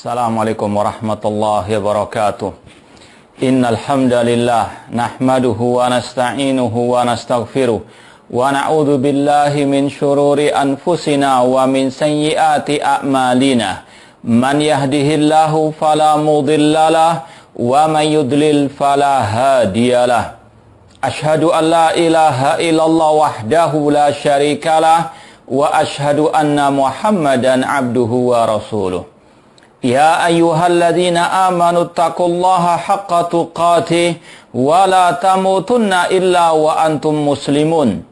Assalamualaikum warahmatullahi wabarakatuh. Innal hamdalillah nahmaduhu wa nasta'inuhu wa nastaghfiruh wa na'udzu billahi min shururi anfusina wa min sayyiati a'malina. Man yahdihillahu fala mudhillalah wa man yudlil fala hadiyalah. Ashhadu an la ilaha illallah wahdahu la syarikalah wa ashhadu anna Muhammadan abduhu wa rasuluh. Ya ayyuhalladzina amanu taqullaha haqqa tuqatih wa la tamutunna illa wa antum muslimun.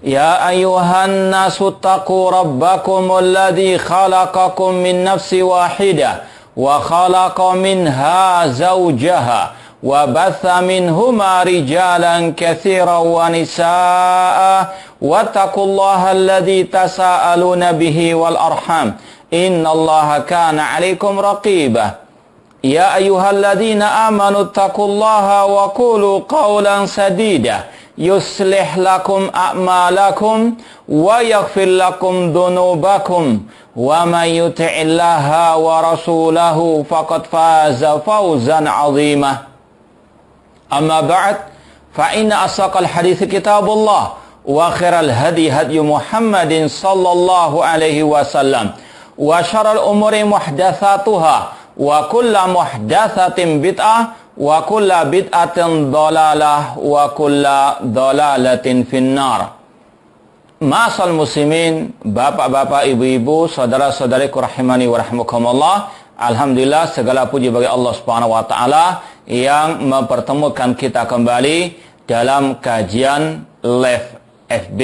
Ya ayyuhan nasu taqu rabbakum alladzi khalaqakum min nafsi wahidah wa khalaqa minha zawjaha wa batha minhuma rijalan katsiran wa nisaa'a wattaqullaha alladzi tasaaluna bihi wal arham innallaha kana 'alaikum raqibah. Ya ayyuhalladzina amanu taqullaha wa qulu qawlan sadida yuslih lakum a'malakum wa yaghfir lakum dhunubakum wa may yuti'illaha wa rasulahu faqad faza fawzan 'azima. Amma ba'd, fa inna asaqal hadits kitabullah wa khairal hadi hadyu Muhammadin sallallahu alaihi wasallam wa syarrul umuri muhdatsatuha wa kullu muhdatsatin bid'ah wa kullu bid'atin dhalalah wa kullu dhalalatin finnar. Ma'asal muslimin, bapak-bapak, ibu-ibu, saudara-saudariku rahimani wa rahmukumullah. Alhamdulillah, segala puji bagi Allah Subhanahu wa taala yang mempertemukan kita kembali dalam kajian live FB,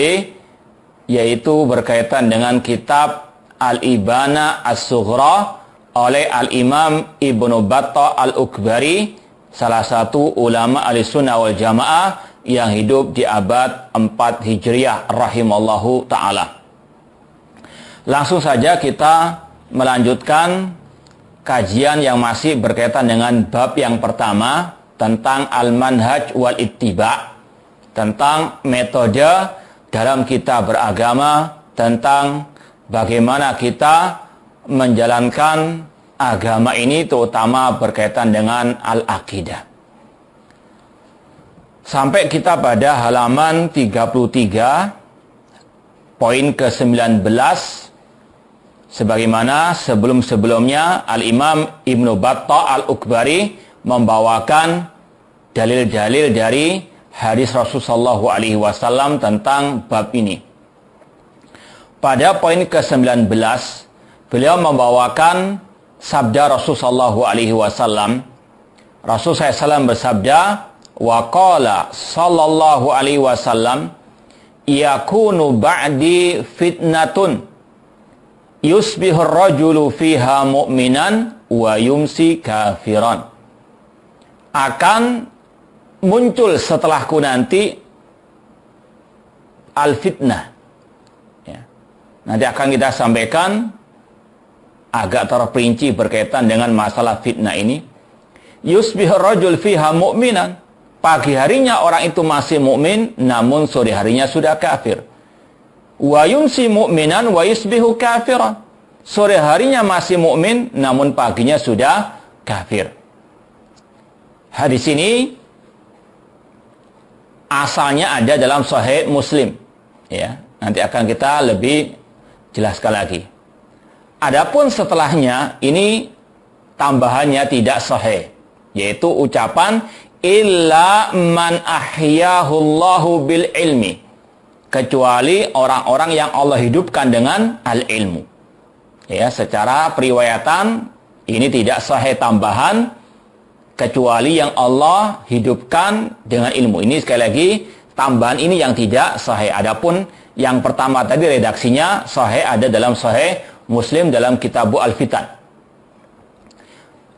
yaitu berkaitan dengan kitab Al-Ibana As-Sughra oleh Al-Imam Ibnu Battah Al-Ukbari, salah satu ulama Ahlussunnah wal Jamaah yang hidup di abad 4 Hijriah rahimallahu ta'ala. Langsung saja kita melanjutkan kajian yang masih berkaitan dengan bab yang pertama tentang Al-Manhaj wal Ittiba', tentang metode dalam kita beragama, tentang bagaimana kita menjalankan agama ini, terutama berkaitan dengan al-aqidah. Sampai kita pada halaman 33, poin ke-19, sebagaimana sebelum-sebelumnya Al-Imam Ibnu Battah Al-Ukbari membawakan dalil-dalil dari hadis Rasulullah SAW tentang bab ini. Pada poin ke-19, beliau membawakan sabda Rasulullah SAW. Rasulullah SAW bersabda, wa qala sallallahu alaihi wasallam, yakunu ba'di fitnatun yusbihur rajulu fiha mu'minan wa yumsi kafiran. Akan muncul setelahku nanti al-fitnah. Nanti akan kita sampaikan agak terperinci berkaitan dengan masalah fitnah ini. Yusbihur rajul fiha mu'minan. Pagi harinya orang itu masih mukmin, namun sore harinya sudah kafir. Wa yumsi mu'minan wa yusbihu kafiran. Sore harinya masih mukmin, namun paginya sudah kafir. Hadis ini asalnya ada dalam Sahih Muslim. Ya, nanti akan kita lebih jelaskan lagi. Adapun setelahnya ini tambahannya tidak sahih, yaitu ucapan illa man ahyahullahu bil ilmi, kecuali orang-orang yang Allah hidupkan dengan al-ilmu. Ya, secara periwayatan ini tidak sahih tambahan, kecuali yang Allah hidupkan dengan ilmu. Ini sekali lagi tambahan ini yang tidak sahih. Adapun yang pertama tadi redaksinya sahih, ada dalam Sahih Muslim dalam Kitab Al-Fitan.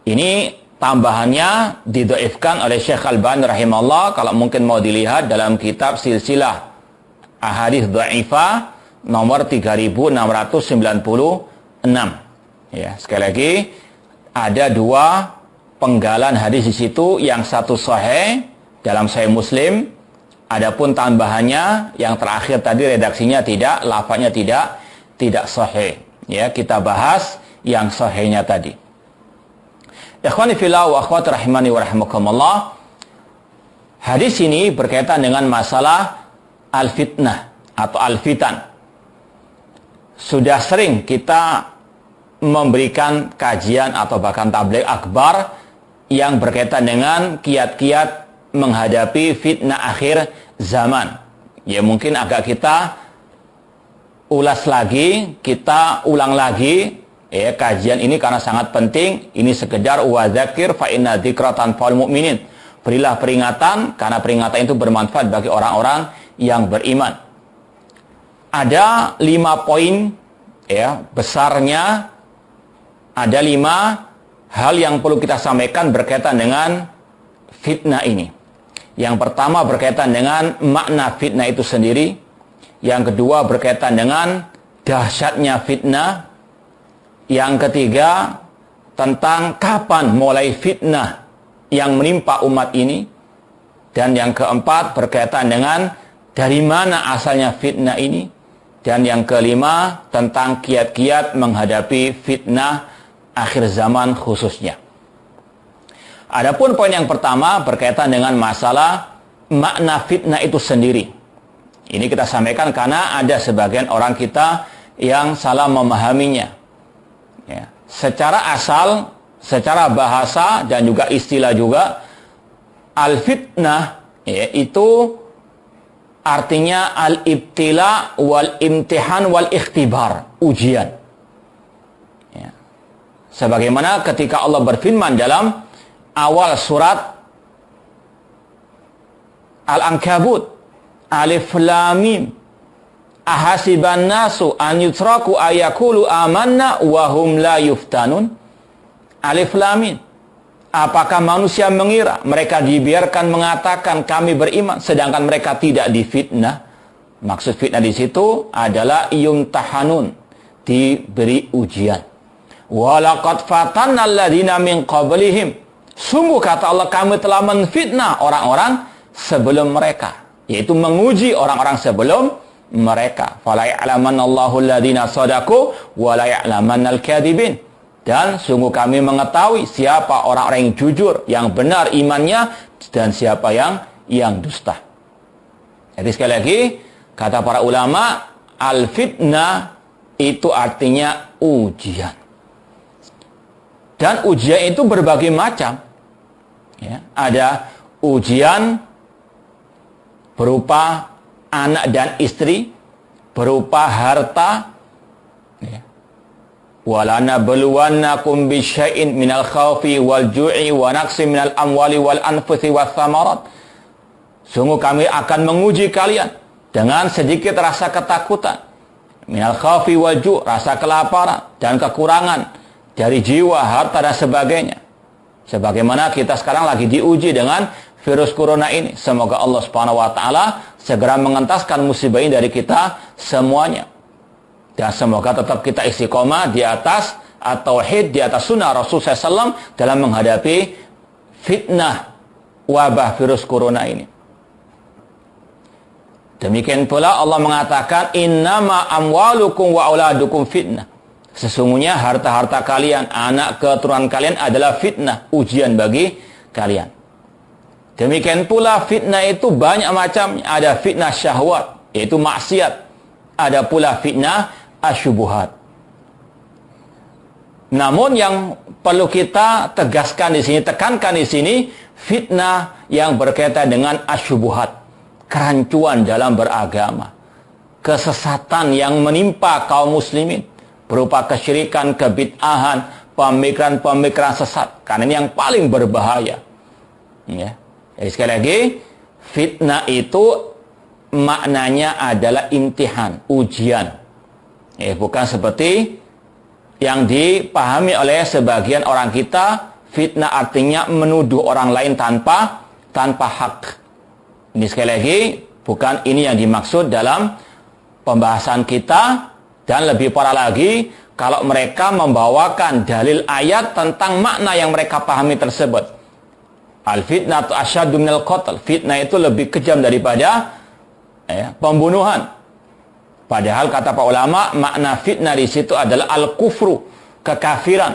Ini tambahannya didhaifkan oleh Syekh Al-Albani rahimahullah. Kalau mungkin mau dilihat dalam kitab Silsilah Ahadits Dhaifah nomor 3696. Ya, sekali lagi ada dua penggalan hadis di situ, yang satu sahih dalam Sahih Muslim. Adapun tambahannya yang terakhir tadi redaksinya tidak, lafaznya tidak sahih. Ya, kita bahas yang sahihnya tadi. Ikhwani fillah wa akhwati rahimani wa rahimakumullah. Hadis ini berkaitan dengan masalah al-fitnah atau al-fitan. Sudah sering kita memberikan kajian atau bahkan tabligh akbar yang berkaitan dengan kiat-kiat menghadapi fitnah akhir zaman. Ya mungkin agak kita ulas lagi, kita ulang lagi ya kajian ini karena sangat penting. Ini sekedar wa dzakir fa inna dzikra tanfa'ul mu'minin. Berilah peringatan karena peringatan itu bermanfaat bagi orang-orang yang beriman. Ada 5 poin ya besarnya, ada 5 hal yang perlu kita sampaikan berkaitan dengan fitnah ini. Yang pertama berkaitan dengan makna fitnah itu sendiri. Yang kedua berkaitan dengan dahsyatnya fitnah. Yang ketiga tentang kapan mulai fitnah yang menimpa umat ini. Dan yang keempat berkaitan dengan dari mana asalnya fitnah ini. Dan yang kelima tentang kiat-kiat menghadapi fitnah akhir zaman khususnya. Adapun poin yang pertama berkaitan dengan masalah makna fitnah itu sendiri. Ini kita sampaikan karena ada sebagian orang kita yang salah memahaminya. Ya. Secara asal, secara bahasa dan juga istilah juga, al-fitnah ya, itu artinya al-ibtila wal imtihan wal ikhtibar, ujian. Ya. Sebagaimana ketika Allah berfirman dalam awal surat Al-Ankabut, Alif Lam Mim, ahasiban nasu an yutraku ayakulu amanna wa hum la yuftanun. Alif Lam Mim. Apakah manusia mengira mereka dibiarkan mengatakan kami beriman sedangkan mereka tidak difitnah? Maksud fitnah di situ adalah yumtahanun, diberi ujian. Walaqad fatanna alladziina min qablihim. Sungguh kata Allah, kami telah menfitnah orang-orang sebelum mereka, yaitu menguji orang-orang sebelum mereka. Fala ya'lamanallahu alladziina shadaqu wa la ya'lamannal kadzibin. Dan sungguh kami mengetahui siapa orang-orang yang jujur, yang benar imannya, dan siapa yang dusta. Jadi sekali lagi, kata para ulama, al-fitnah itu artinya ujian. Dan ujian itu berbagai macam. Ya, ada ujian berupa anak dan istri, berupa harta, ya. Walana beluwannakum bisyai'in minal khawfi wal ju'i wa naqsi minal amwali wal anfusi was samarat. Sungguh kami akan menguji kalian dengan sedikit rasa ketakutan, minal khawfi wal ju', rasa kelaparan dan kekurangan dari jiwa, harta dan sebagainya. Sebagaimana kita sekarang lagi diuji dengan virus corona ini. Semoga Allah Subhanahu wa taala segera mengentaskan musibah ini dari kita semuanya. Dan semoga tetap kita istiqomah di atas at-tauhid, di atas sunnah Rasul SAW dalam menghadapi fitnah wabah virus corona ini. Demikian pula Allah mengatakan, innama amwalukum wa auladukum fitnah. Sesungguhnya harta-harta kalian, anak keturunan kalian adalah fitnah, ujian bagi kalian. Demikian pula fitnah itu banyak macamnya. Ada fitnah syahwat, yaitu maksiat. Ada pula fitnah asyubuhat. Namun yang perlu kita tegaskan di sini, tekankan di sini, fitnah yang berkaitan dengan asyubuhat, kerancuan dalam beragama, kesesatan yang menimpa kaum muslimin, berupa kesyirikan, kebid'ahan, pemikiran-pemikiran sesat. Karena ini yang paling berbahaya. Ya. Jadi sekali lagi, fitnah itu maknanya adalah imtihan, ujian. Bukan seperti yang dipahami oleh sebagian orang kita, fitnah artinya menuduh orang lain tanpa hak. Ini sekali lagi, bukan ini yang dimaksud dalam pembahasan kita. Dan lebih parah lagi, kalau mereka membawakan dalil ayat tentang makna yang mereka pahami tersebut. Al-fitnatu asyaddu minal qatl. Fitnah itu lebih kejam daripada pembunuhan. Padahal kata para ulama, makna fitnah di situ adalah al-kufru kekafiran.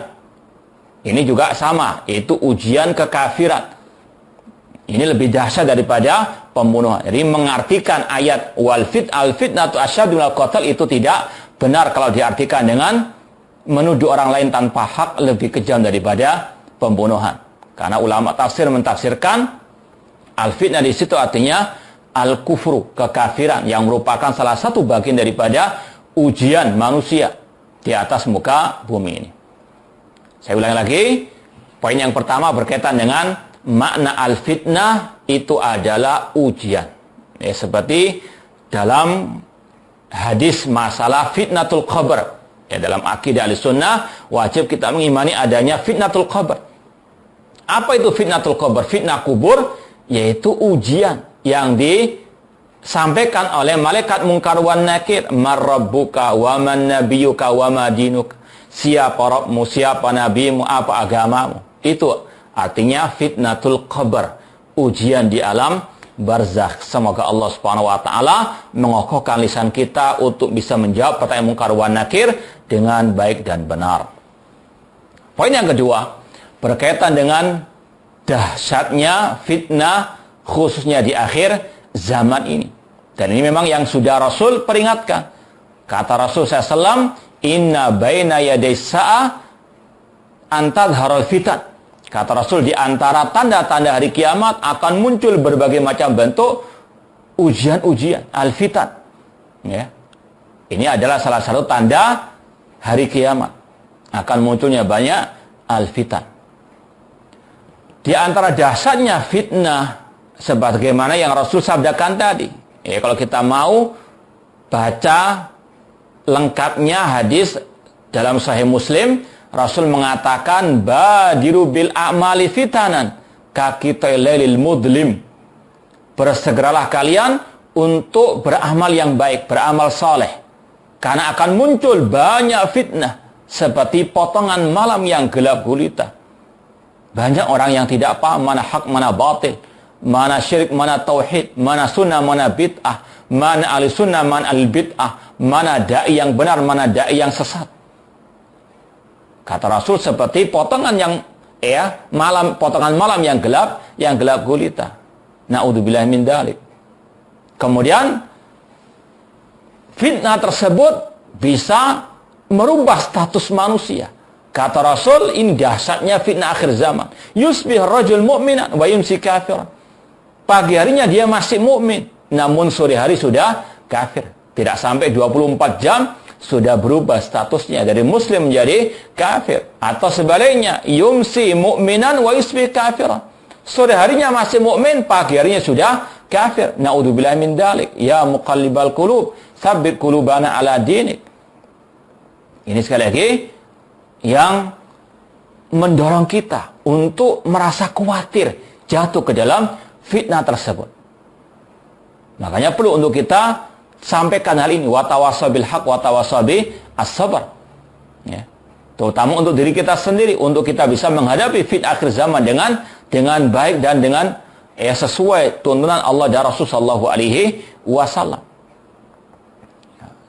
Ini juga sama, yaitu ujian kekafiran. Ini lebih dahsyat daripada pembunuhan. Jadi mengartikan ayat al-fitnatu asyaddu minal qatl itu tidak benar kalau diartikan dengan menuduh orang lain tanpa hak lebih kejam daripada pembunuhan. Karena ulama tafsir mentafsirkan al-fitnah di situ artinya al-kufru, kekafiran yang merupakan salah satu bagian daripada ujian manusia di atas muka bumi ini. Saya ulangi lagi, poin yang pertama berkaitan dengan makna al-fitnah itu adalah ujian. Ya, seperti dalam hadis masalah fitnatul qabr. Ya, dalam akidah Ahlussunnah wajib kita mengimani adanya fitnatul qabr. Apa itu fitnatul qabr? Fitnah kubur yaitu ujian yang disampaikan oleh malaikat Munkar wan Nakir. Marrabbuka wa man nabiyyuka wa ma dinuka. Siapa Rabbmu, siapa nabimu, apa agamamu. Itu artinya fitnatul qabr, ujian di alam barzakh. Semoga Allah Subhanahu wa taala mengokohkan lisan kita untuk bisa menjawab pertanyaan Munkar wan Nakir dengan baik dan benar. Poin yang kedua berkaitan dengan dahsyatnya fitnah khususnya di akhir zaman ini. Dan ini memang yang sudah Rasul peringatkan. Kata Rasul SAW, inna baina yaday sa'ah antadharul fitan. Kata Rasul, di antara tanda-tanda hari kiamat akan muncul berbagai macam bentuk ujian-ujian, al-fitan. Ya. Ini adalah salah satu tanda hari kiamat. Akan munculnya banyak al-fitan. Di antara dahsyatnya fitnah, sebagaimana yang Rasul sabdakan tadi. Ya, kalau kita mau baca lengkapnya hadis dalam Sahih Muslim, Rasul mengatakan badiru bil a'mali fitanan kakitailil mudlim. Bersegeralah kalian untuk beramal yang baik, beramal saleh, karena akan muncul banyak fitnah seperti potongan malam yang gelap gulita. Banyak orang yang tidak paham mana hak, mana batil, mana syirik, mana tauhid, mana sunnah, mana bid'ah, mana ahli sunnah, mana ahli bid'ah, mana da'i yang benar, mana da'i yang sesat. Kata Rasul seperti potongan malam yang gelap gulita. Na'udzubillah min dzalik. Kemudian fitnah tersebut bisa merubah status manusia. Kata Rasul, ini dahsyatnya fitnah akhir zaman. Yusbih rajul mu'minan wa yumsi kafiran. Pagi harinya dia masih mukmin, namun sore hari sudah kafir. Tidak sampai 24 jam sudah berubah statusnya dari muslim menjadi kafir. Atau sebaliknya, yumsi mu'minan wa yusbih kafiran. Sore harinya masih mukmin, pagi harinya sudah kafir. Na'udzubillah min dzalik. Ya muqallibal qulub, tsabbit qulubana ala dinik. Ini sekali lagi yang mendorong kita untuk merasa khawatir jatuh ke dalam fitnah tersebut. Makanya perlu untuk kita sampaikan hal ini, watawassaw bil haq watawassaw bis sabr. Ya. Terutama untuk diri kita sendiri, untuk kita bisa menghadapi fitnah akhir zaman dengan baik dan dengan sesuai tuntunan Allah dan Rasul sallallahu alaihi wasallam.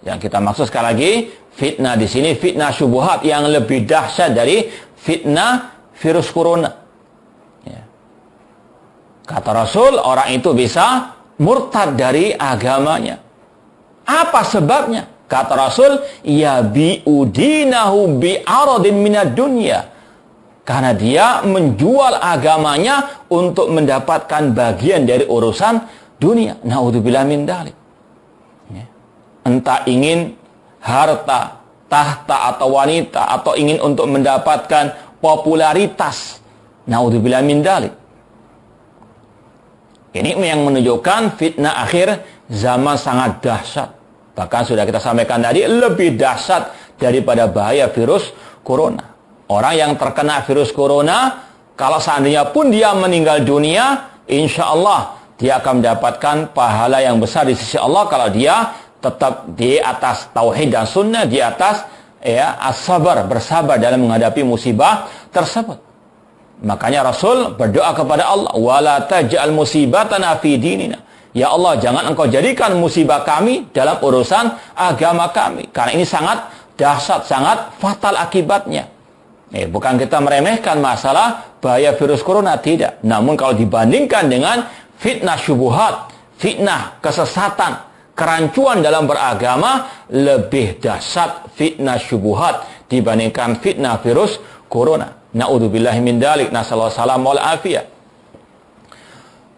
Yang kita maksud sekali lagi, fitnah di sini fitnah syubhat yang lebih dahsyat dari fitnah virus corona. Ya. Kata Rasul, orang itu bisa murtad dari agamanya. Apa sebabnya? Kata Rasul, ya bi'udinahu bi'aradin minad dunya. Karena dia menjual agamanya untuk mendapatkan bagian dari urusan dunia. Na'udzubillah min dzalik. Ya. Entah ingin harta, tahta atau wanita, atau ingin untuk mendapatkan popularitas. Na'udzubillah min dzalik. Ini yang menunjukkan fitnah akhir zaman sangat dahsyat. Bahkan sudah kita sampaikan tadi, lebih dahsyat daripada bahaya virus corona. Orang yang terkena virus corona, kalau seandainya pun dia meninggal dunia, insya Allah dia akan mendapatkan pahala yang besar di sisi Allah kalau dia tetap di atas tauhid dan sunnah, di atas as-sabar, bersabar dalam menghadapi musibah tersebut. Makanya Rasul berdoa kepada Allah, wala taj'al musibatana fi dinina. Ya Allah, jangan engkau jadikan musibah kami dalam urusan agama kami. Karena ini sangat dahsyat, sangat fatal akibatnya. Bukan kita meremehkan masalah bahaya virus corona, tidak. Namun kalau dibandingkan dengan fitnah syubuhat, fitnah kesesatan, kerancuan dalam beragama, lebih dahsyat fitnah syubuhat dibandingkan fitnah virus corona. Na'udzubillahi min dzalik, nasallahu salam wal afiyah.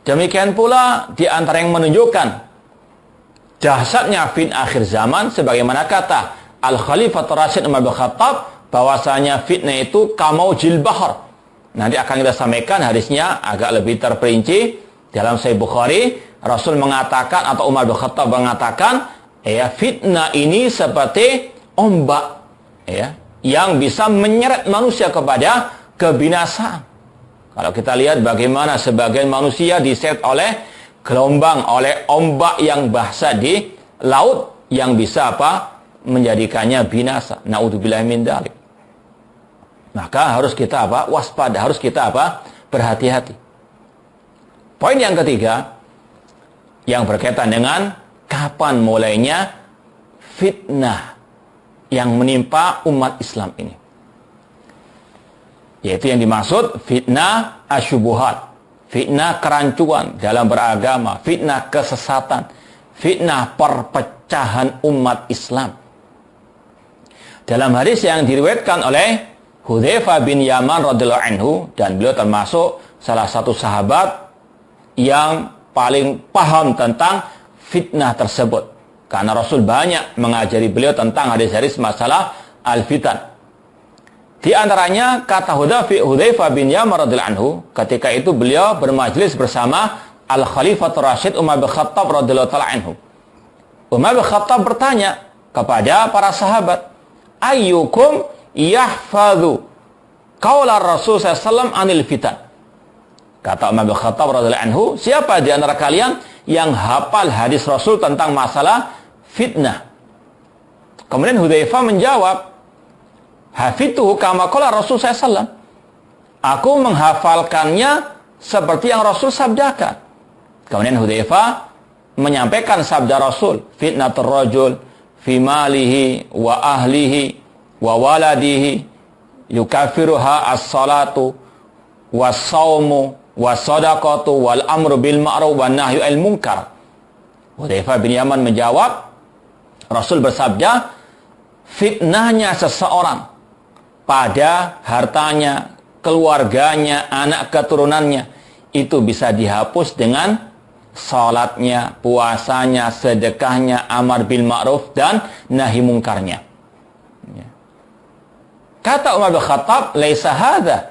Demikian pula di antara yang menunjukkan dahsyatnya fitnah akhir zaman, sebagaimana kata Al-Khalifatul Rasyid Umar bin Khattab, bahwasanya fitnah itu kamaujil bahar. Nanti akan kita sampaikan hadisnya agak lebih terperinci dalam Sahih Bukhari. Rasul mengatakan, atau Umar bin Khattab mengatakan, fitnah ini seperti ombak, yang bisa menyeret manusia kepada kebinasaan. Kalau kita lihat bagaimana sebagian manusia diseret oleh gelombang, oleh ombak yang dahsyat di laut, yang bisa menjadikannya binasa. Na'udzubillahi min dzalik. Maka harus kita waspada, harus kita berhati-hati. Poin yang ketiga yang berkaitan dengan kapan mulainya fitnah yang menimpa umat Islam ini, yaitu yang dimaksud fitnah asyubuhat, fitnah kerancuan dalam beragama, fitnah kesesatan, fitnah perpecahan umat Islam. Dalam hadis yang diriwayatkan oleh Hudzaifah bin Yaman radhiyallahu anhu, dan beliau termasuk salah satu sahabat yang paling paham tentang fitnah tersebut, karena Rasul banyak mengajari beliau tentang hadis-hadis masalah al-fitan. Di antaranya kata Hudzaifah bin Yaman radhiyallahu anhu, ketika itu beliau bermajlis bersama Al-Khalifatul Rasyid Umar bin Khattab radhiyallahu ta'ala anhu. Umar bin Khattab bertanya kepada para sahabat, ayyukum yahfadhu qaula Rasul sallallahu alaihi wasallam anil fitan. Kata Umar bin Khattab radhiyallahu anhu, siapa di antara kalian yang hafal hadis Rasul tentang masalah fitnah? Kemudian Hudzaifah menjawab, hafidtuhu kama qala Rasul sallallahu alaihi wasallam. Aku menghafalkannya seperti yang Rasul sabdakan. Kemudian Hudzaifah menyampaikan sabda Rasul, fitnatur rajul fi malihi wa ahlihi wa waladihi yukaffiruha as-salatu was-saumu was-sadaqatu wal amru bil ma'ruf wan nahyu 'anil munkar. Hudzaifah bin Yaman menjawab, Rasul bersabda, fitnahnya seseorang pada hartanya, keluarganya, anak keturunannya itu bisa dihapus dengan salatnya, puasanya, sedekahnya, amar bil ma'ruf dan nahi mungkarnya. Kata Umar bin Khattab, laisa hadza,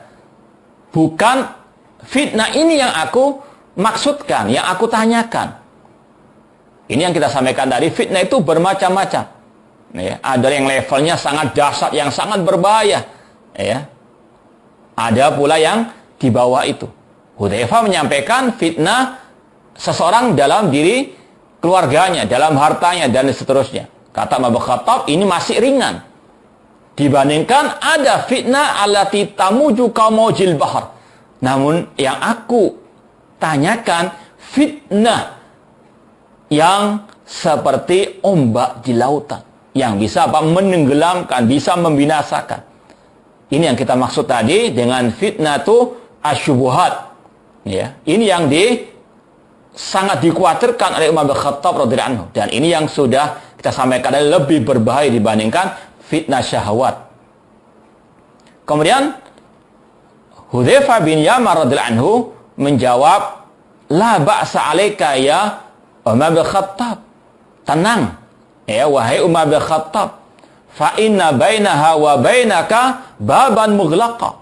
bukan fitnah ini yang aku maksudkan, yang aku tanyakan. Ini yang kita sampaikan tadi, fitnah itu bermacam-macam. Ada yang levelnya sangat dahsyat, yang sangat berbahaya. Ada pula yang di bawah itu. Hudzaifah menyampaikan fitnah seseorang dalam diri keluarganya, dalam hartanya, dan seterusnya. Kata Umar bin Khattab, ini masih ringan dibandingkan ada fitnah allati tamuju kamaujil bahar. Namun yang aku tanyakan fitnah yang seperti ombak di lautan, yang bisa menenggelamkan, bisa membinasakan. Ini yang kita maksud tadi dengan fitnah itu asyubuhat. Ini yang sangat dikhawatirkan oleh Umar bin Khattab radhiyallahu anhu, dan ini yang sudah kita sampaikan lebih berbahaya dibandingkan fitnah syahwat. Kemudian Hudzaifah bin Yaman radhiyallahu anhu menjawab, la ba'sa 'alaika ya Umar bin Khattab. Tenang, wahai Umar bin Khattab, fa inna bainaha wa bainaka baban mughlaqa.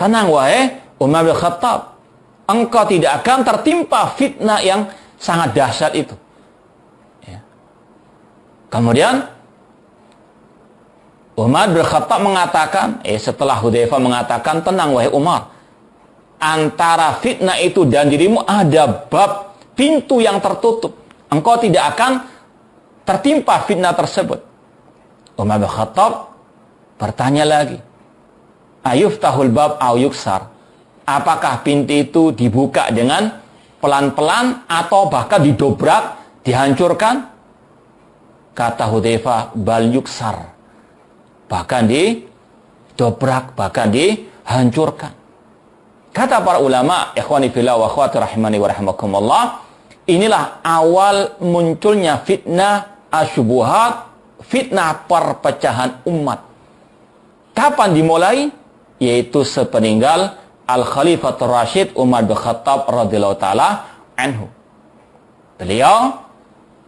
Tenang wahai Umar bin Khattab, engkau tidak akan tertimpa fitnah yang sangat dahsyat itu. Kemudian Umar bin Khattab mengatakan, setelah Hudzaifah mengatakan, tenang wahai Umar, antara fitnah itu dan dirimu ada bab, pintu yang tertutup. Engkau tidak akan tertimpa fitnah tersebut. Umar bin Khattab bertanya lagi, ayuftahul bab au yuksar? Apakah pintu itu dibuka dengan pelan-pelan atau bahkan didobrak, dihancurkan? kata Hudzaifah, bal yuksar. Bahkan didobrak, bahkan dihancurkan. Kata para ulama, ikhwani fillah wa akhwati rahimani wa rahimakumullah, inilah awal munculnya fitnah asyubuhat, fitnah perpecahan umat. Kapan dimulai? Yaitu sepeninggal Al-Khalifatul Rasyid Umar bin Khattab radhiyallahu taala anhu. Beliau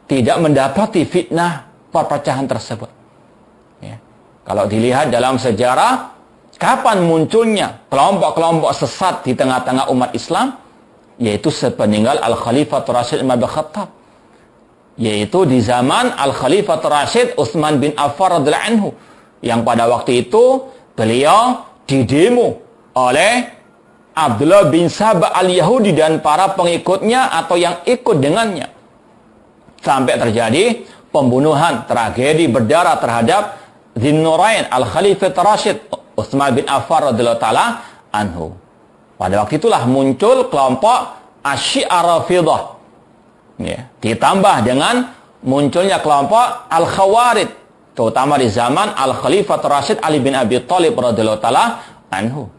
tidak mendapati fitnah perpecahan tersebut. Ya. Kalau dilihat dalam sejarah, kapan munculnya kelompok-kelompok sesat di tengah-tengah umat Islam? Yaitu sepeninggal Al-Khalifatul Rasyid Umar bin Khattab. Yaitu di zaman Al-Khalifatul Rasyid Utsman bin Affan radhiyallahu anhu. Yang pada waktu itu beliau didemo oleh Abdullah bin Sabah al-Yahudi dan para pengikutnya atau yang ikut dengannya. Sampai terjadi pembunuhan, tragedi berdarah terhadap Dzinnurain Al-Khalifatul Rasyid Utsman bin Affan radhiyallahu taala anhu. Pada waktu itulah muncul kelompok Asy-Syiah Rafidhah. Ya, ditambah dengan munculnya kelompok Al-Khawarij, terutama di zaman Al-Khalifatul Rasyid Ali bin Abi Thalib radhiyallahu taala anhu.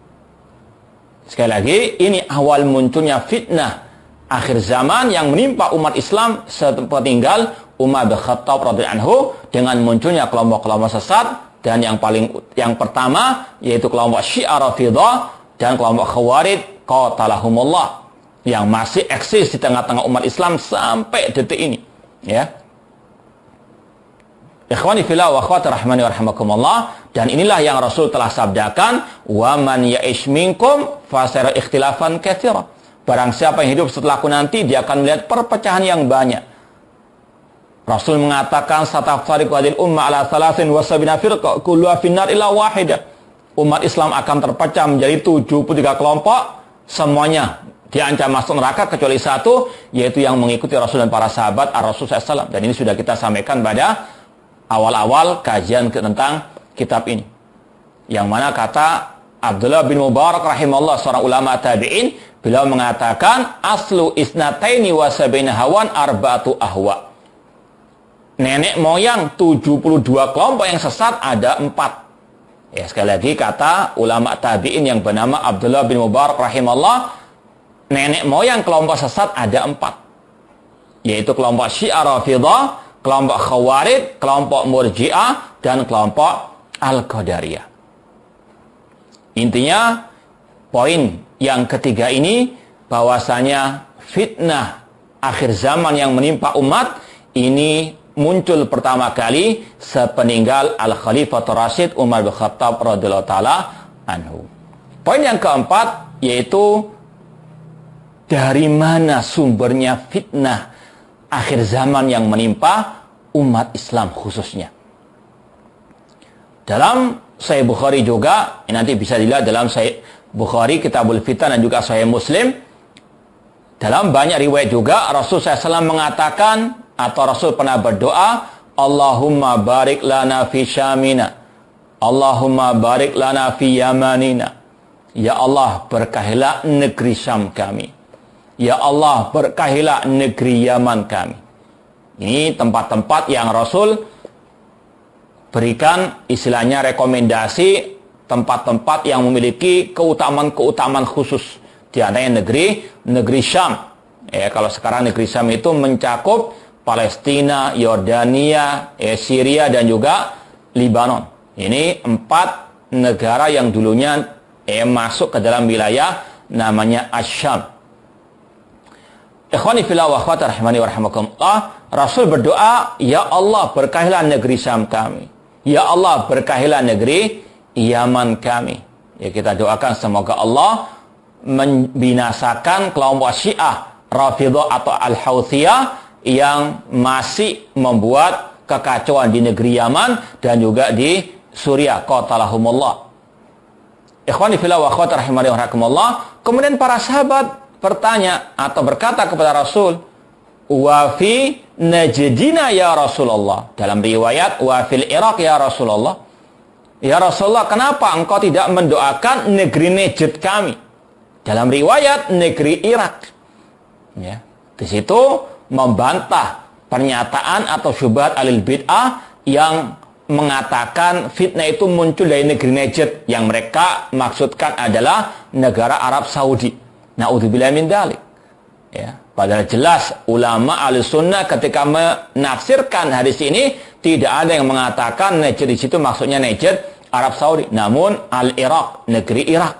Sekali lagi, ini awal munculnya fitnah akhir zaman yang menimpa umat Islam sepeninggal Umar bin Khattab radhiyallahu anhu dengan munculnya kelompok-kelompok sesat, dan yang pertama yaitu kelompok Syiah Rafidhah dan kelompok Khawarij qatalahumullah yang masih eksis di tengah-tengah umat Islam sampai detik ini. Ya. Ikhwani fillah wa akhwati rahimani wa rahimakumullah, dan inilah yang Rasul telah sabdakan, wa man ya'ish minkum fasara ikhtilafan katsira. Barang siapa yang hidup setelahku nanti, dia akan melihat perpecahan yang banyak. Rasul mengatakan, satafariqu hadhil ummah ala 73 firqah kulluha finnar illa wahidah. Umat Islam akan terpecah menjadi 73 kelompok, semuanya diancam masuk neraka kecuali satu, yaitu yang mengikuti Rasul dan para sahabat Rasul SAW. Dan ini sudah kita sampaikan pada awal-awal kajian tentang kitab ini. Yang mana kata Abdullah bin Mubarak rahimahullah, seorang ulama tabi'in, beliau mengatakan, aslu isnataini wa sab'ina hawan arba'atu ahwa. Nenek moyang 72 kelompok yang sesat ada 4. Ya, sekali lagi kata ulama tabi'in yang bernama Abdullah bin Mubarak rahimahullah, nenek moyang kelompok sesat ada 4. Yaitu kelompok Syiah Rafidhah, kelompok Khawarij, kelompok Murji'ah, dan kelompok Al-Qadariyah. Intinya, poin yang ketiga ini, bahwasanya fitnah akhir zaman yang menimpa umat ini muncul pertama kali sepeninggal Al-Khalifatul Rasyid Umar bin Khattab radhiyallahu taala anhu. Poin yang keempat yaitu dari mana sumbernya fitnah akhir zaman yang menimpa umat Islam khususnya. Dalam Sahih Bukhari juga, nanti bisa dilihat dalam Sahih Bukhari, Kitabul Fitan, dan juga Sahih Muslim. Dalam banyak riwayat juga, Rasul SAW mengatakan, atau Rasul pernah berdoa, Allahumma barik lana fi syamina, Allahumma barik lana fi yamanina. Ya Allah, berkahilah negeri Syam kami. Ya Allah, berkahilah negeri Yaman kami. Ini tempat-tempat yang Rasul berikan istilahnya rekomendasi, tempat-tempat yang memiliki keutamaan-keutamaan khusus. Di antaranya negeri Syam. Ya, kalau sekarang negeri Syam itu mencakup Palestina, Yordania, Syria, dan juga Libanon. Ini 4 negara yang dulunya masuk ke dalam wilayah namanya Asy-Syam. Ikhwani fillah wa akhwati rahimani wa rahimakumullah, Rasul berdoa, ya Allah, berkahilah negeri Syam kami. Ya Allah, berkahilah negeri Yaman kami. Ya, kita doakan semoga Allah membinasakan kelompok Syiah Rafidhah atau Al-Houthiyah yang masih membuat kekacauan di negeri Yaman dan juga di Suriah. Qatalahumullah. Ikhwani fillah wa akhwati rahimani wa rahimakumullah. Kemudian para sahabat bertanya atau berkata kepada Rasul, wa fi najdina ya Rasulullah. Dalam riwayat, wa fil Iraq ya Rasulullah. Ya Rasulullah, kenapa engkau tidak mendoakan negeri Najd kami? Dalam riwayat negeri Irak. Ya, di situ membantah pernyataan atau syubhat alil bid'ah yang mengatakan fitnah itu muncul dari negeri Najd, yang mereka maksudkan adalah negara Arab Saudi. Na'udzubillah min dzalik. Ya, padahal jelas ulama Ahlussunnah ketika menafsirkan hadis ini tidak ada yang mengatakan Najd di situ maksudnya Najd Arab Saudi, namun Al-Iraq, negeri Irak.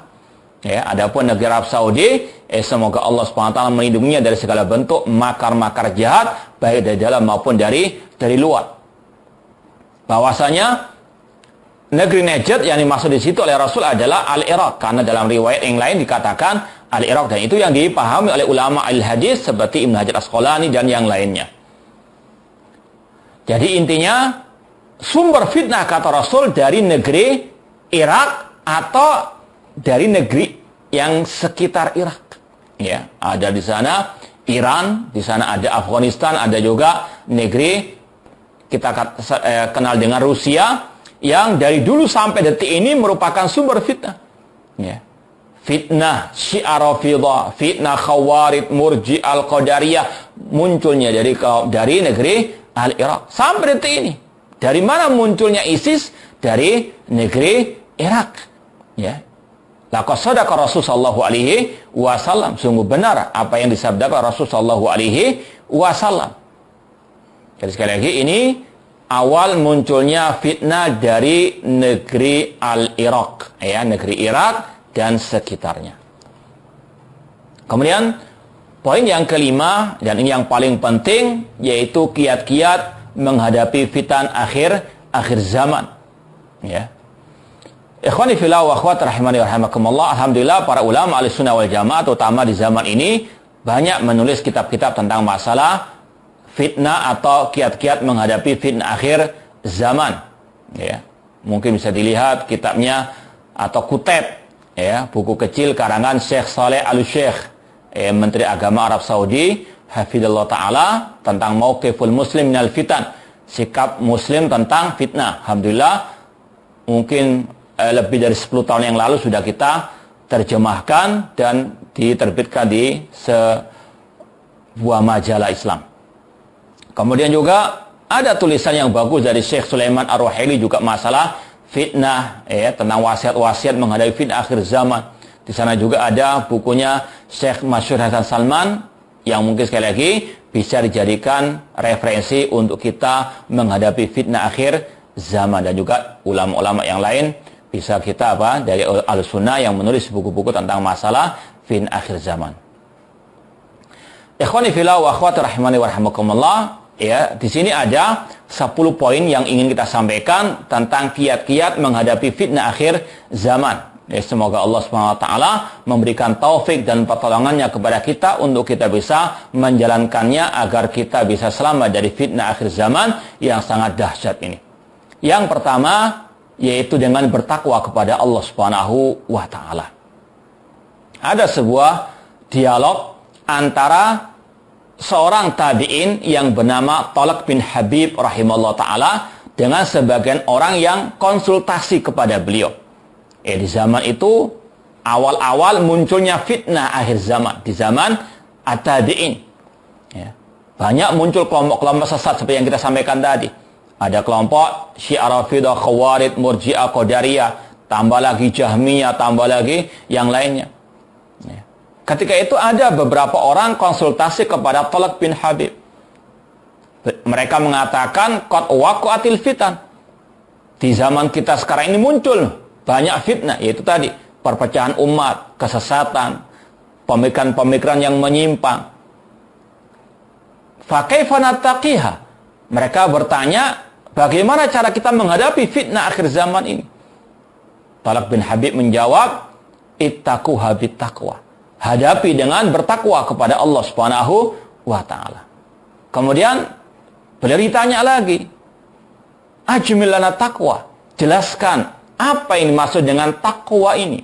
Ya, adapun negeri Arab Saudi, semoga Allah SWT melindunginya dari segala bentuk makar-makar jahat baik dari dalam maupun dari luar. Bahwasanya negeri Najd yang dimaksud di situ oleh Rasul adalah Al-Iraq, karena dalam riwayat yang lain dikatakan Al-Iraq, dan itu yang dipahami oleh ulama al-hadis seperti Ibnu Hajar Asqalani dan yang lainnya. Jadi intinya sumber fitnah kata Rasul dari negeri Irak atau dari negeri yang sekitar Irak. Ya, ada di sana Iran, di sana ada Afghanistan, ada juga negeri kita kenal dengan Rusia yang dari dulu sampai detik ini merupakan sumber fitnah. Ya. Fitnah Syiah Rafidhah, fitnah Khawarij, Murji Al-Qadariyah munculnya dari negeri Al-Iraq sampai detik ini. Dari mana munculnya ISIS? Dari negeri Irak. Ya. Laqad shadaqa Rasul sallallahu alaihi wasallam. Sungguh benar apa yang disabdakan Rasul sallallahu alaihi wasallam. Jadi sekali lagi ini awal munculnya fitnah dari negeri Al-Iraq, ya, negeri Irak dan sekitarnya. Kemudian poin yang kelima, dan ini yang paling penting, yaitu kiat-kiat menghadapi fitan akhir zaman. Ya. Ikhwani fillah wa akhwat rahimani wa rahimakumullah, alhamdulillah para ulama Ahlussunnah wal Jamaah terutama di zaman ini banyak menulis kitab-kitab tentang masalah fitnah atau kiat-kiat menghadapi fitnah akhir zaman. Ya. Mungkin bisa dilihat kitabnya atau kutab, ya, buku kecil karangan Syekh Saleh Al-Syekh, Menteri Agama Arab Saudi, hafizallahu taala, tentang mauqiful muslim minal fitan, sikap muslim tentang fitnah. Alhamdulillah mungkin lebih dari 10 tahun yang lalu sudah kita terjemahkan dan diterbitkan di sebuah majalah Islam. Kemudian juga ada tulisan yang bagus dari Syekh Sulaiman Ar-Ruhaili juga masalah fitnah, ya, tentang wasiat-wasiat menghadapi fitnah akhir zaman. Di sana juga ada bukunya Syekh Masyhur Hasan Salman yang mungkin sekali lagi bisa dijadikan referensi untuk kita menghadapi fitnah akhir zaman, dan juga ulama-ulama yang lain bisa kita dari Ahlussunnah yang menulis buku-buku tentang masalah fitnah akhir zaman. Ikhwani fillah wa akhwati rahimani wa rahimakumullah. Ya, di sini ada 10 poin yang ingin kita sampaikan tentang kiat-kiat menghadapi fitnah akhir zaman. Ya, semoga Allah SWT memberikan taufik dan pertolongannya kepada kita untuk kita bisa menjalankannya agar kita bisa selamat dari fitnah akhir zaman yang sangat dahsyat ini. Yang pertama yaitu dengan bertakwa kepada Allah SWT. Ada sebuah dialog antara seorang tabi'in yang bernama Talq bin Habib rahimahullah ta'ala dengan sebagian orang yang konsultasi kepada beliau. Di zaman itu awal-awal munculnya fitnah akhir zaman, di zaman at-tabi'in. Ya. Banyak muncul kelompok-kelompok sesat seperti yang kita sampaikan tadi. Ada kelompok Syiah Rafidhah, Khawarij, Murji'ah, Qadariyah, tambah lagi Jahmiyah, tambah lagi yang lainnya. Ya. Ketika itu ada beberapa orang konsultasi kepada Talq bin Habib. Mereka mengatakan qad waqa'atil fitan. Di zaman kita sekarang ini muncul banyak fitnah, yaitu tadi perpecahan umat, kesesatan, pemikiran-pemikiran yang menyimpang. Fa kaifa nattaqiha? Mereka bertanya, bagaimana cara kita menghadapi fitnah akhir zaman ini? Talq bin Habib menjawab, ittaquha bittaqwa. Hadapi dengan bertakwa kepada Allah Subhanahu wa taala. Kemudian beliau ditanya lagi, ajmil lana taqwa. Jelaskan apa yang dimaksud dengan takwa ini.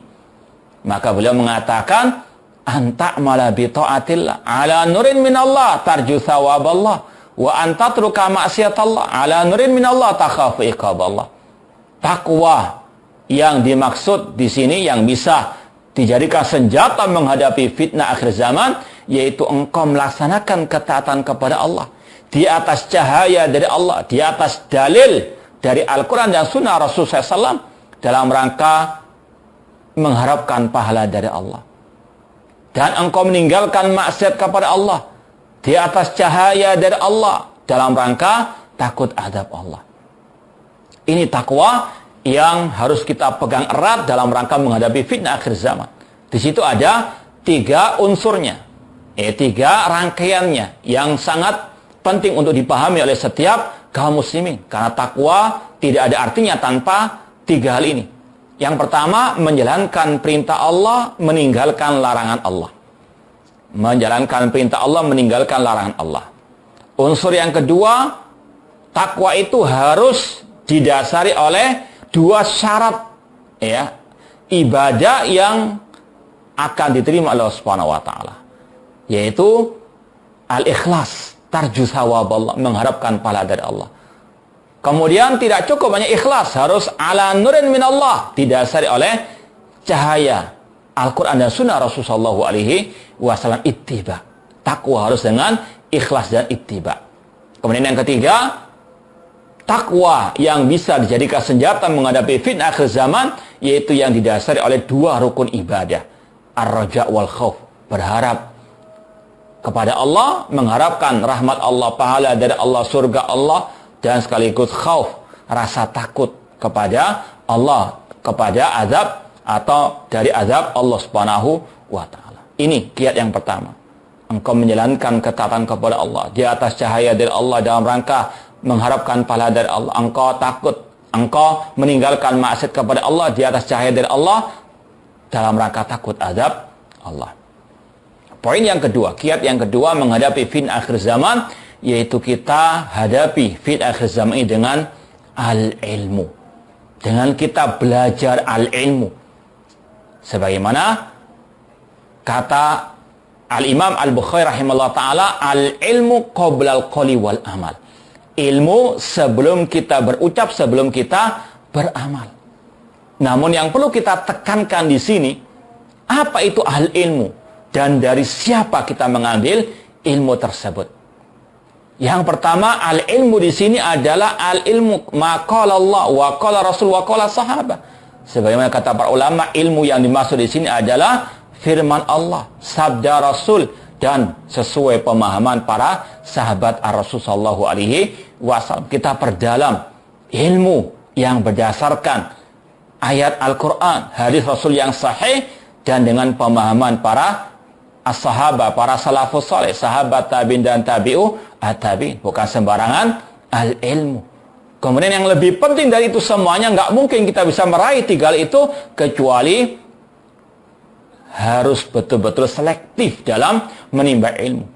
Maka beliau mengatakan, anta mala bi taatillah ala nurin min Allah tarju thawaballah wa anta tatruka ma'siyatallah ala nurin min Allah takhafu iqaballah. Takwa yang dimaksud di sini yang bisa dijadikan senjata menghadapi fitnah akhir zaman, yaitu engkau melaksanakan ketaatan kepada Allah, di atas cahaya dari Allah, di atas dalil dari Al-Quran dan Sunnah Rasulullah SAW dalam rangka mengharapkan pahala dari Allah. Dan engkau meninggalkan maksiat kepada Allah di atas cahaya dari Allah dalam rangka takut azab Allah. Ini takwa yang harus kita pegang erat dalam rangka menghadapi fitnah akhir zaman. Di situ ada 3 unsurnya, 3 rangkaiannya yang sangat penting untuk dipahami oleh setiap kaum muslimin. Karena takwa tidak ada artinya tanpa 3 hal ini. Yang pertama, menjalankan perintah Allah, meninggalkan larangan Allah. Menjalankan perintah Allah, meninggalkan larangan Allah. Unsur yang kedua, takwa itu harus didasari oleh 2 syarat, ya, ibadah yang akan diterima oleh Allah Subhanahu wa taala, yaitu al-ikhlas, tarju thawab Allah, mengharapkan pahala dari Allah. Kemudian tidak cukup hanya ikhlas, harus ala nurin min Allah, didasari oleh cahaya Al-Quran dan Sunnah Rasulullah SAW. Ittiba, takwa harus dengan ikhlas dan ittiba. Kemudian yang ketiga, takwa yang bisa dijadikan senjata menghadapi fitnah akhir zaman, yaitu yang didasari oleh 2 rukun ibadah, ar-raja wal khauf, berharap kepada Allah, mengharapkan rahmat Allah, pahala dari Allah, surga Allah, dan sekaligus khauf, rasa takut kepada Allah, kepada azab atau dari azab Allah Subhanahu wa taala. Ini kiat yang pertama. Engkau menjalankan ketaatan kepada Allah di atas cahaya dari Allah dalam rangka mengharapkan pahala dari Allah. Engkau takut, engkau meninggalkan maksiat kepada Allah di atas cahaya dari Allah dalam rangka takut azab Allah. Poin yang kedua, kiat yang kedua menghadapi fitnah akhir zaman, yaitu kita hadapi fitnah akhir zaman ini dengan al-ilmu. Dengan kita belajar al-ilmu. Sebagaimana kata Al-Imam Al-Bukhari rahimahullah ta'ala, al-ilmu qabla al-qawli wal amal. Ilmu sebelum kita berucap, sebelum kita beramal. Namun yang perlu kita tekankan di sini, apa itu al-ilmu dan dari siapa kita mengambil ilmu tersebut? Yang pertama, al-ilmu di sini adalah al-ilmu ma qala Allah wa qala Rasul wa qala sahabat. Sebagaimana kata para ulama, ilmu yang dimaksud di sini adalah firman Allah, sabda Rasul, dan sesuai pemahaman para sahabat Ar-Rasul sallallahu alaihi wasallam. Kita perdalam ilmu yang berdasarkan ayat Al-Quran, hadis Rasul yang sahih, dan dengan pemahaman para as-sahabah, para salafus saleh, sahabat tabi'in dan tabi'u at-tabi'in. Bukan sembarangan al-ilmu. Kemudian yang lebih penting dari itu semuanya, nggak mungkin kita bisa meraih 3 hal itu kecuali harus betul-betul selektif dalam menimba ilmu.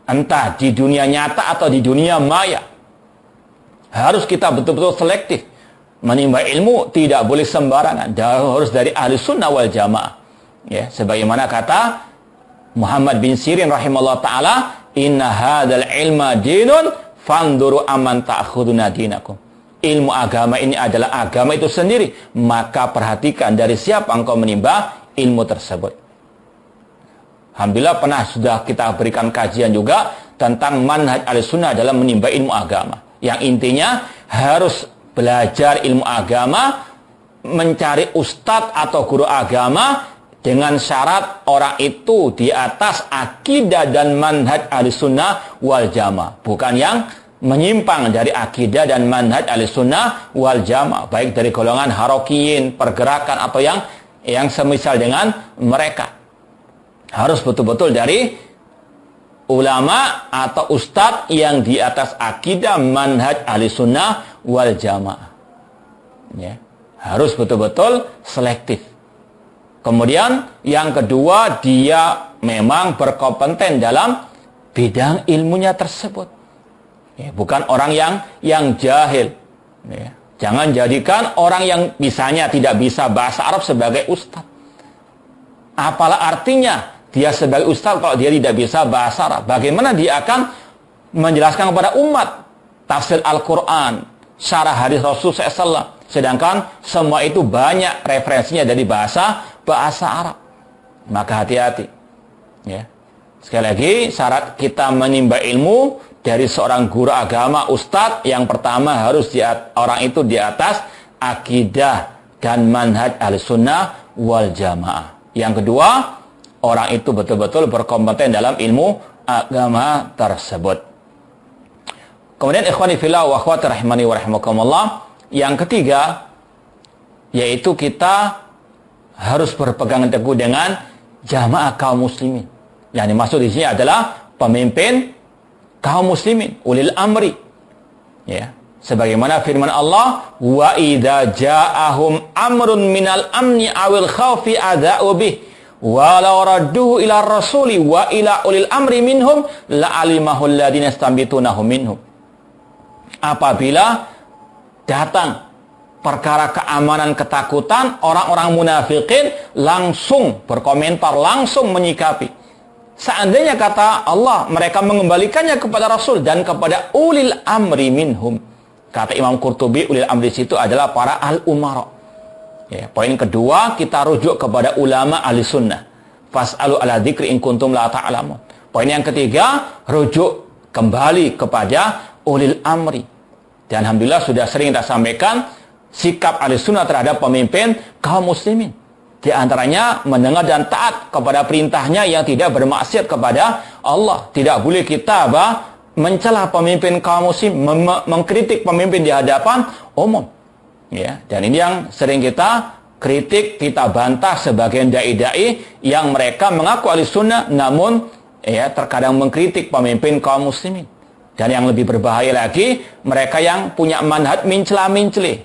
Entah di dunia nyata atau di dunia maya. Harus kita betul-betul selektif. Menimba ilmu tidak boleh sembarangan. Harus dari ahli sunnah wal jamaah. Ya, sebagaimana kata Muhammad bin Sirin rahimahullah ta'ala, inna hadal ilma dinun fanduru aman ta'khuduna dinakum. Ilmu agama ini adalah agama itu sendiri. Maka perhatikan dari siapa engkau menimba ilmu tersebut. Alhamdulillah pernah sudah kita berikan kajian juga tentang manhaj al-sunnah dalam menimba ilmu agama. Yang intinya harus belajar ilmu agama, mencari ustadz atau guru agama dengan syarat orang itu di atas akidah dan manhaj al-sunnah wal jamaah. Bukan yang menyimpang dari akidah dan manhaj al-sunnah wal jamaah. Baik dari golongan harokiyin, pergerakan, atau yang semisal dengan mereka. Harus betul-betul dari ulama atau ustadz yang di atas akidah manhaj al-sunnah wal jamaah. Ya. Harus betul-betul selektif. Kemudian yang kedua, dia memang berkompeten dalam bidang ilmunya tersebut. Ya, bukan orang yang jahil. Ya. Jangan jadikan orang yang misalnya tidak bisa bahasa Arab sebagai ustaz. Apalah artinya dia sebagai ustaz kalau dia tidak bisa bahasa Arab? Bagaimana dia akan menjelaskan kepada umat tafsir Al-Quran, syarah hadis Rasul SAW? Sedangkan semua itu banyak referensinya dari bahasa Arab. Maka hati-hati. Ya. Sekali lagi, syarat kita menimba ilmu dari seorang guru agama, ustadz, yang pertama harus orang itu di atas akidah dan manhaj Ahlussunnah wal Jamaah. Yang kedua, orang itu betul-betul berkompeten dalam ilmu agama tersebut. Kemudian ikhwani fillah wa akhwati rahimani wa rahimakumullah, yang ketiga yaitu kita harus berpegang teguh dengan jamaah kaum muslimin. Yang dimaksud di sini adalah pemimpin kaum muslimin, ulil amri. Ya, sebagaimana firman Allah, wa idza ja'ahum amrun minal amni awil khaufi adza'u bih walau radduhu ila rasuli wa ila ulil amri minhum la'alimahu alladziina yastambitunahu minhum. Apabila datang perkara keamanan, ketakutan, orang-orang munafikin langsung berkomentar, langsung menyikapi. Seandainya kata Allah, mereka mengembalikannya kepada Rasul dan kepada ulil amri minhum. Kata Imam Qurtubi, ulil amri situ adalah para al-umara. Ya, poin kedua, kita rujuk kepada ulama ahli sunnah. Fas'alu ala dzikri in kuntum la ta'lamun. Poin yang ketiga, rujuk kembali kepada ulil amri. Dan alhamdulillah sudah sering kita sampaikan sikap ahli sunnah terhadap pemimpin kaum muslimin. Di antaranya mendengar dan taat kepada perintahnya yang tidak bermaksiat kepada Allah. Tidak boleh kita mencela pemimpin kaum muslim, mengkritik pemimpin di hadapan umum. Ya, dan ini yang sering kita kritik, kita bantah sebagian dai-dai yang mereka mengaku ahli sunnah namun ya terkadang mengkritik pemimpin kaum muslimin. Dan yang lebih berbahaya lagi, mereka yang punya manhaj mencela-mencela,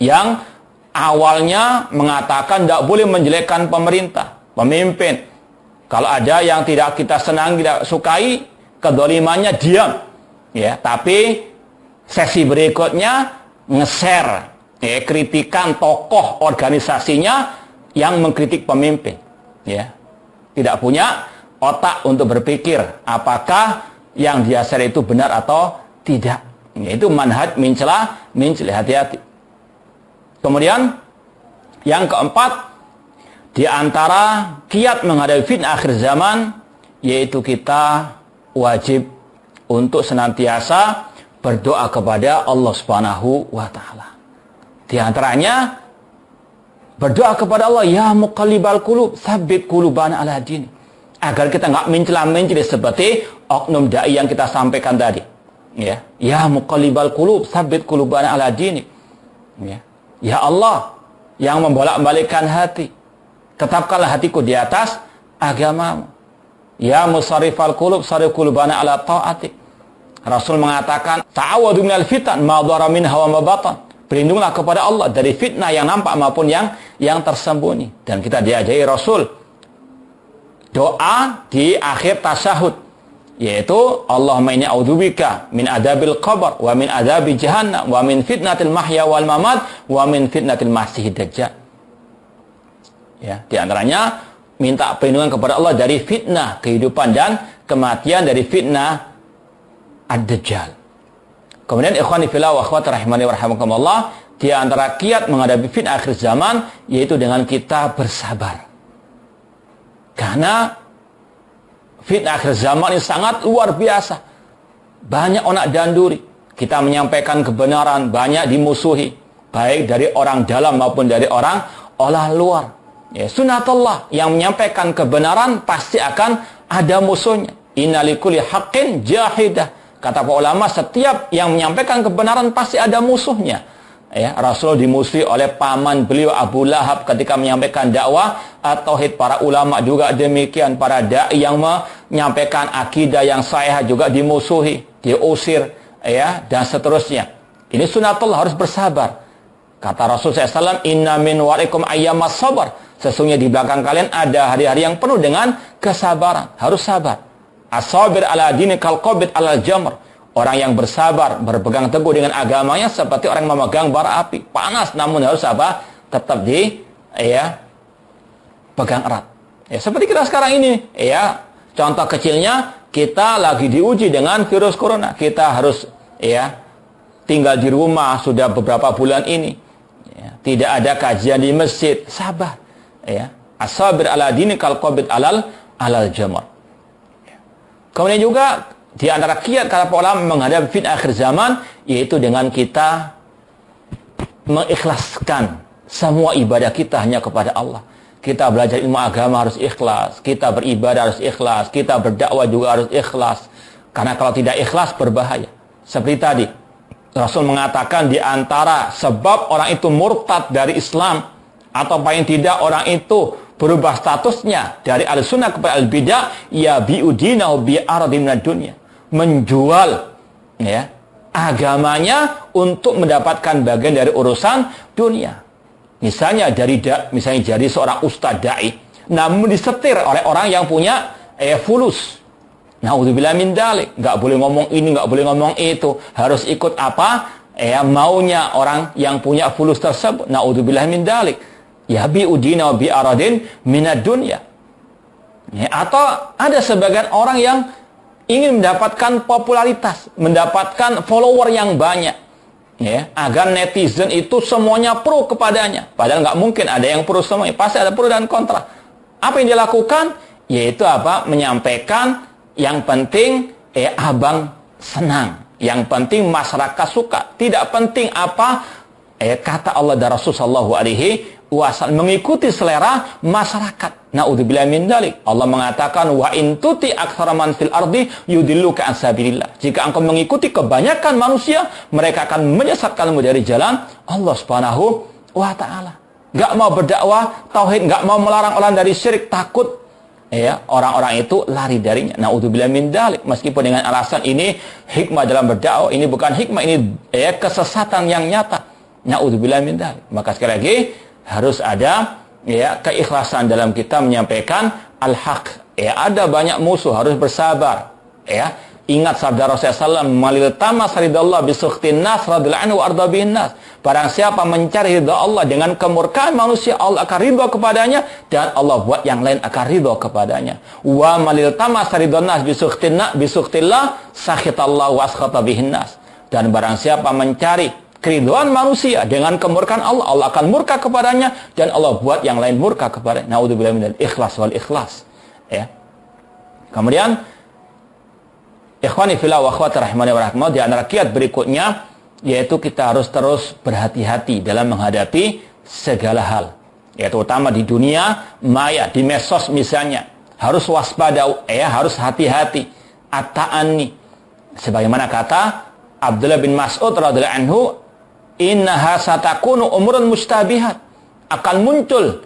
yang awalnya mengatakan tidak boleh menjelekkan pemerintah, pemimpin. Kalau ada yang tidak kita senang, tidak sukai, kedolimannya diam. Ya, tapi sesi berikutnya nge-share kritikan tokoh organisasinya yang mengkritik pemimpin. Ya, tidak punya otak untuk berpikir apakah yang dia share itu benar atau tidak. Itu manhaj mencela, hati-hati. Kemudian yang keempat, di antara kiat menghadapi fitnah akhir zaman, yaitu kita wajib untuk senantiasa berdoa kepada Allah Subhanahu wa taala. Di antaranya berdoa kepada Allah, ya muqallibal qulub, tsabbit qulubana ala din. Agar kita enggak mencela-mencela seperti oknum dai yang kita sampaikan tadi. Ya, ya muqallibal qulub, tsabbit qulubana ala din. Ya. Ya Allah yang membolak-balikkan hati, tetapkanlah hatiku di atas agamamu. Ya musarrifal qulub, sarrif qulubana ala ta'atik. Rasul mengatakan, ta'awwadhu minal fitan ma dhara minha wa ma batan. Berlindunglah kepada Allah dari fitnah yang nampak maupun yang tersembunyi. Dan kita diajari Rasul doa di akhir tasyahud, yaitu Allahumma inni a'udzubika min adabil qabr wa min adabi jahannam wa min fitnatil mahya wal mamat wa min fitnatil masiihid dajjal. Ya, di antaranya minta perlindungan kepada Allah dari fitnah kehidupan dan kematian, dari fitnah ad-dajjal. Kemudian ikhwani fillah wa akhwati rahimani wa rahimakumullah, di antara kiat menghadapi fitnah akhir zaman yaitu dengan kita bersabar. Karena fitnah akhir zaman ini sangat luar biasa. Banyak onak danduri. Kita menyampaikan kebenaran, banyak dimusuhi. Baik dari orang dalam maupun dari orang luar. Ya, sunatullah, yang menyampaikan kebenaran pasti akan ada musuhnya. Inna likulli haqqin jahidah. Kata para ulama, setiap yang menyampaikan kebenaran pasti ada musuhnya. Ya, Rasul dimusuhi oleh paman beliau Abu Lahab ketika menyampaikan dakwah tauhid. Para ulama juga demikian, para dai yang menyampaikan akidah yang sahih juga dimusuhi, diusir, ya, dan seterusnya. Ini sunatullah, harus bersabar. Kata Rasul SAW, inna min warikum ayyamas sabar. Sesungguhnya di belakang kalian ada hari-hari yang penuh dengan kesabaran. Harus sabar. As-sabir ala dini kal qabid ala jamr. Orang yang bersabar, berpegang teguh dengan agamanya seperti orang memegang bara api. Panas namun harus tetap pegang erat. Ya, seperti kita sekarang ini, ya. Contoh kecilnya, kita lagi diuji dengan virus corona. Kita harus tinggal di rumah sudah beberapa bulan ini. Ya, tidak ada kajian di masjid. Sabar. Ya. As-sabir ala dini kal qabid alal jamr. Kemudian juga Di antara kiat kata para ulama menghadapi fitnah akhir zaman, yaitu dengan kita mengikhlaskan semua ibadah kita hanya kepada Allah. Kita belajar ilmu agama harus ikhlas, kita beribadah harus ikhlas, kita berdakwah juga harus ikhlas. Karena kalau tidak ikhlas berbahaya. Seperti tadi, Rasul mengatakan di antara sebab orang itu murtad dari Islam, atau paling tidak orang itu berubah statusnya dari al-sunnah kepada al-bidah, ya bi'udinahu bi'aradin minad dunya. Menjual ya agamanya untuk mendapatkan bagian dari urusan dunia. Misalnya jadi seorang ustadz dai, namun disetir oleh orang yang punya fulus. Naudzubillah min dzalik. Enggak boleh ngomong ini, enggak boleh ngomong itu. Harus ikut apa? Maunya orang yang punya fulus tersebut. Naudzubillah min dzalik. Ya bi'udina wa bi'aradin minad dunya. Atau ada sebagian orang yang ingin mendapatkan popularitas, mendapatkan follower yang banyak. Agar netizen itu semuanya pro kepadanya. Padahal nggak mungkin ada yang pro semuanya. Pasti ada pro dan kontra. Apa yang dilakukan? Yaitu apa? Menyampaikan yang penting abang senang. Yang penting masyarakat suka. Tidak penting apa kata Allah dan Rasul sallallahu alaihi wasallam, mengikuti selera masyarakat. Naudzubillah min dzalik. Allah mengatakan wa in tuti aktsara man fil ardi yudilluka an sabilillah. Jika engkau mengikuti kebanyakan manusia, mereka akan menyesatkanmu dari jalan Allah Subhanahu wa taala. Enggak mau berdakwah tauhid, enggak mau melarang orang dari syirik, takut orang-orang itu lari darinya. Naudzubillah min dzalik. Meskipun dengan alasan ini hikmah dalam berdakwah, ini bukan hikmah, ini kesesatan yang nyata. Naudzubillah min dzalik. Maka sekali lagi harus ada keikhlasan dalam kita menyampaikan al-haq. Ada banyak musuh, harus bersabar. Ingat sabda Rasulullah SAW, malil tamas ridallah bisukhtin nas radhiyallahu anhu arda bin nas. Barang siapa mencari ridha Allah dengan kemurkaan manusia, Allah akan ridha kepadanya, dan Allah buat yang lain akan ridha kepadanya. Wa malil tamas ridallah nas bisukhtillah sakhitallahu wa askhata bihin nas. Dan barang siapa mencari keridhaan manusia dengan kemurkaan Allah, Allah akan murka kepadanya, dan Allah buat yang lain murka kepadanya. Naudzubillah minal ikhlas wal ikhlas. Kemudian ikhwani fillah wa akhwati rahimani wa rahimah, di antara kiat berikutnya yaitu kita harus terus berhati-hati dalam menghadapi segala hal. Terutama di dunia maya, di medsos misalnya. Harus waspada, harus hati-hati. At-ta'anni. Sebagaimana kata Abdullah bin Mas'ud radhiyallahu anhu, innaha satakunu umrun mustabihat. Akan muncul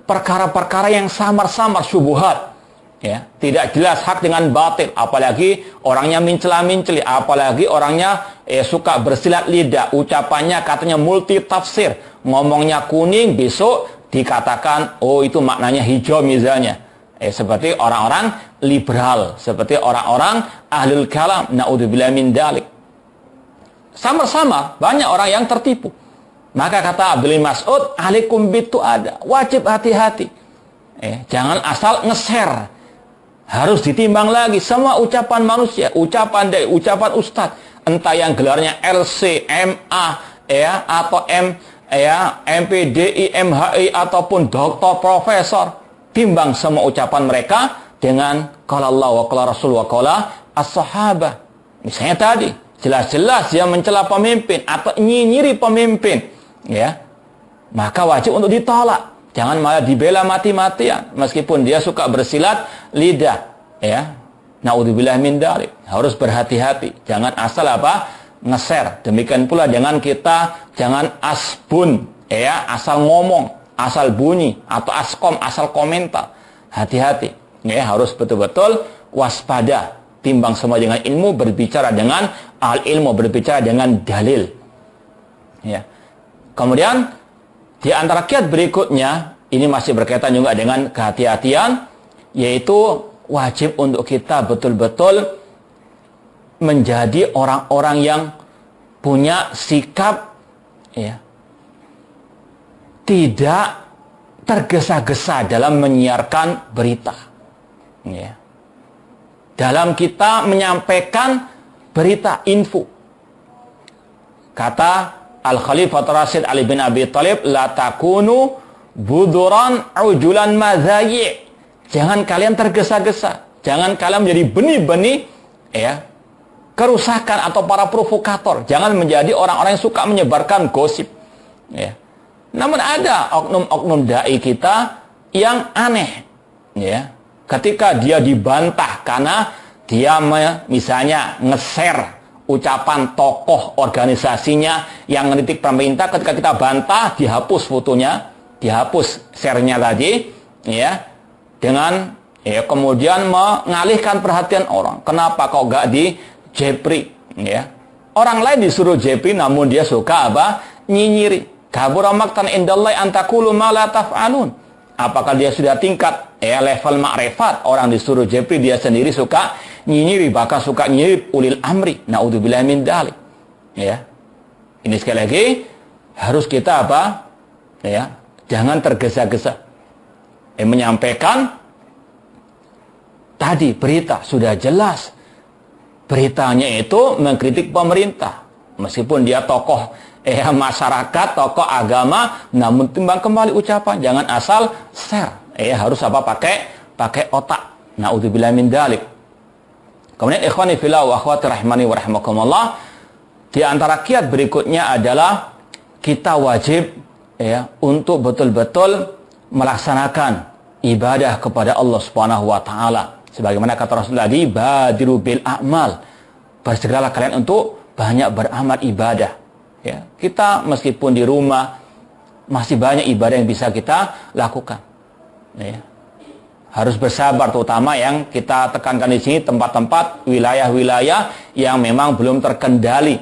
perkara-perkara yang samar-samar, syubhat. Tidak jelas hak dengan batil, apalagi orangnya mencela-menceli, apalagi orangnya suka bersilat lidah, ucapannya katanya multi tafsir, ngomongnya kuning, besok dikatakan oh itu maknanya hijau misalnya. Seperti orang-orang liberal, seperti orang-orang ahlul kalam, naudzubillah min dzalik. Sama-sama banyak orang yang tertipu. Maka kata Abdullah Mas'ud, alaikum bitu ada, wajib hati-hati. Jangan asal nge-share. Harus ditimbang lagi semua ucapan manusia, ucapan dari ucapan ustadz, entah yang gelarnya LC, MA, atau MPDI, MHI ataupun doktor, profesor. Timbang semua ucapan mereka dengan qala Allah wa qala Rasul wa qala as-sahabah. Misalnya tadi, jelas-jelas dia mencela pemimpin atau nyinyiri pemimpin, maka wajib untuk ditolak. Jangan malah dibela mati-matian meskipun dia suka bersilat lidah, Naudzubillah min dzalik. Harus berhati-hati. Jangan asal nge-share. Demikian pula jangan asbun, asal ngomong, asal bunyi atau askom, asal komentar. Hati-hati. Harus betul-betul waspada. Timbang semua dengan ilmu, berbicara dengan al-ilmu, berbicara dengan dalil. Kemudian di antara kiat berikutnya, ini masih berkaitan juga dengan kehati-hatian, yaitu wajib untuk kita betul-betul menjadi orang-orang yang punya sikap tidak tergesa-gesa dalam menyiarkan berita. Dalam kita menyampaikan berita, info. Kata Al-Khalifah Rasid Ali bin Abi Thalib, la takunu buduran ujulan madzayi. Jangan kalian tergesa-gesa. Jangan kalian menjadi benih-benih ya, kerusakan atau para provokator. Jangan menjadi orang-orang yang suka menyebarkan gosip. Ya. Namun ada oknum-oknum dai kita yang aneh. Ya. Ketika dia dibantah karena dia misalnya nge-share ucapan tokoh organisasinya yang ngeritik pemerintah, ketika kita bantah, dihapus fotonya, dihapus share-nya tadi, ya, dengan kemudian mengalihkan perhatian orang. Kenapa kok gak di jepri? Ya. Orang lain disuruh jepri, namun dia suka apa? Nyinyiri. Kabura maqtan indallahi an taqulu ma la taf'alun. Apakah dia sudah tingkat level ma'rifat? Orang disuruh jepri, dia sendiri suka nyinyiri, bahkan suka nyinyiri ulil amri. Na'udzubillah min dzalik. Ya. Ini sekali lagi harus kita apa? Ya, jangan tergesa-gesa. Menyampaikan tadi berita sudah jelas. Beritanya itu mengkritik pemerintah. Meskipun dia tokoh masyarakat, tokoh agama, namun timbang kembali ucapan, jangan asal share. Harus apa? Pakai otak. Na'udzubillah min dzalik. Kemudian ikhwani fillah wa akhwati rahimani wa rahimakumullah, di antara kiat berikutnya adalah kita wajib untuk betul-betul melaksanakan ibadah kepada Allah Subhanahu wa taala. Sebagaimana kata Rasulullah tadi, badiru bil a'mal. Bersegeralah kalian untuk banyak beramal ibadah. Ya, kita meskipun di rumah masih banyak ibadah yang bisa kita lakukan. Ya. Harus bersabar, terutama yang kita tekankan di sini tempat-tempat wilayah-wilayah yang memang belum terkendali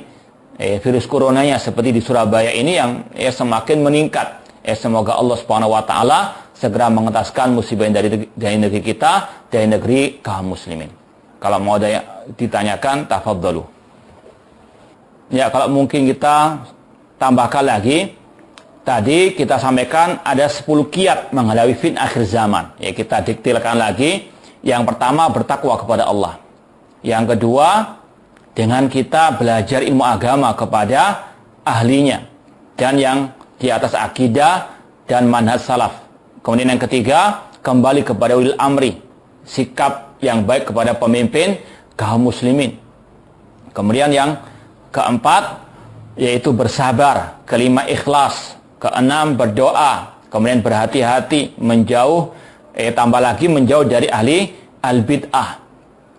virus coronanya, seperti di Surabaya ini yang semakin meningkat. Semoga Allah Subhanahu wa taala segera mengentaskan musibah dari negeri kita, dari negeri kaum muslimin. Kalau mau ditanyakan, tafadhalu. Ya, kalau mungkin kita tambahkan lagi, tadi kita sampaikan ada 10 kiat menghadapi fitnah akhir zaman. Ya, kita detailkan lagi. Yang pertama, bertakwa kepada Allah. Yang kedua, dengan kita belajar ilmu agama kepada ahlinya. Dan yang di atas akidah dan manhaj salaf. Kemudian yang ketiga, kembali kepada ulil amri. Sikap yang baik kepada pemimpin kaum muslimin. Kemudian yang keempat, yaitu bersabar. Kelima, ikhlas. Keenam, berdoa. Kemudian berhati-hati, menjauh, tambah lagi menjauh dari ahli al-bid'ah.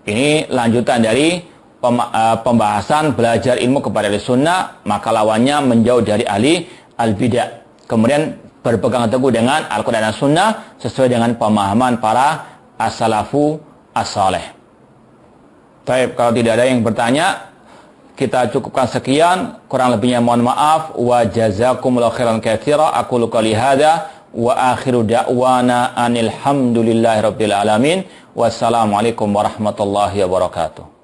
Ini lanjutan dari pembahasan belajar ilmu kepada ahli sunnah, maka lawannya menjauh dari ahli al-bid'ah. Kemudian berpegang teguh dengan Al-Quran dan Sunnah sesuai dengan pemahaman para as-salafu as-saleh. Baik, kalau tidak ada yang bertanya, kita cukupkan sekian. Kurang lebihnya mohon maaf. Wa jazakumullahu khairan katsira. Aqulu qouli hadza wa akhiru da'wana anil hamdulillahi rabbil alamin. Wassalamualaikum warahmatullahi wabarakatuh.